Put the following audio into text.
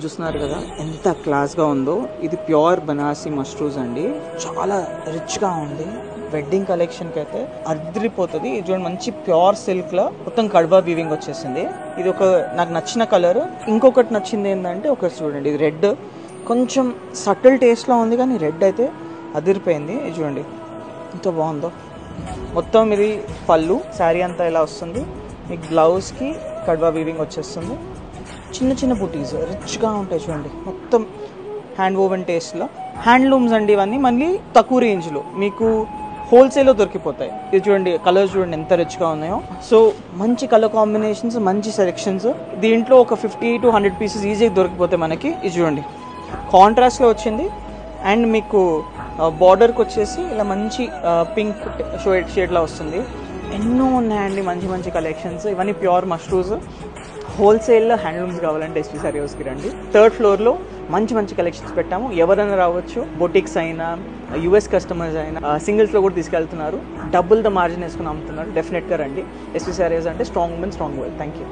చూస్తున్నారు కదా ఎంత క్లాస్ గా ఉందో. ఇది ప్యూర్ బనారసి మష్రూమ్స్ అండి. చాలా రిచ్ గా ఉంది. వెడ్డింగ్ కలెక్షన్ కి అయితే అదిరిపోతుంది. ఇది చూడండి, మంచి ప్యూర్ సిల్క్ లో మొత్తం కడ్బా వీవింగ్ వచ్చేసింది. ఇది ఒక నాకు నచ్చిన కలర్. ఇంకొకటి నచ్చింది ఏంటంటే ఒకటి చూడండి, ఇది రెడ్ కొంచెం సటిల్ టేస్ట్ లో ఉంది, కానీ రెడ్ అయితే అదిరిపోయింది. ఇది చూడండి ఎంత బాగుందో. మొత్తం ఇది పళ్ళు, శారీ అంతా ఇలా వస్తుంది. మీకు బ్లౌజ్ కి కడ్బా వీవింగ్ వచ్చేస్తుంది. చిన్న చిన్న బుటీస్ రిచ్గా ఉంటాయి చూడండి, మొత్తం హ్యాండ్ ఓవెన్ టేస్ట్లో. హ్యాండ్లూమ్స్ అండి ఇవన్నీ, మళ్ళీ తక్కువ రేంజ్లో మీకు హోల్సేల్లో దొరికిపోతాయి. ఇది చూడండి, కలర్స్ చూడండి ఎంత రిచ్గా ఉన్నాయో. సో మంచి కలర్ కాంబినేషన్స్, మంచి సెలెక్షన్స్. దీంట్లో ఒక 50 to 100 పీసెస్ ఈజీగా దొరికిపోతాయి మనకి. ఇది చూడండి కాంట్రాస్ట్లో వచ్చింది. అండ్ మీకు బార్డర్కి వచ్చేసి ఇలా మంచి పింక్ షేడ్లా వస్తుంది. ఎన్నో ఉన్నాయండి మంచి మంచి కలెక్షన్స్. ఇవన్నీ ప్యూర్ మష్రూమ్స్. హోల్సేల్లో హ్యాండ్లూమ్స్ కావాలంటే ఎస్పీ సారీ హౌస్కి రండి. 3rd ఫ్లోర్లో మంచి మంచి కలెక్షన్స్ పెట్టాము. ఎవరైనా రావచ్చు. బొటిక్స్ అయినా, యూఎస్ కస్టమర్స్ అయినా, సింగిల్స్లో కూడా తీసుకెళ్తున్నారు. డబుల్ ద మార్జిన్ వేసుకుని అమ్ముతున్నారు. డెఫినెట్గా రండి. ఎస్పీ సారీ హౌస్ అంటే strong women strong world. Thank you.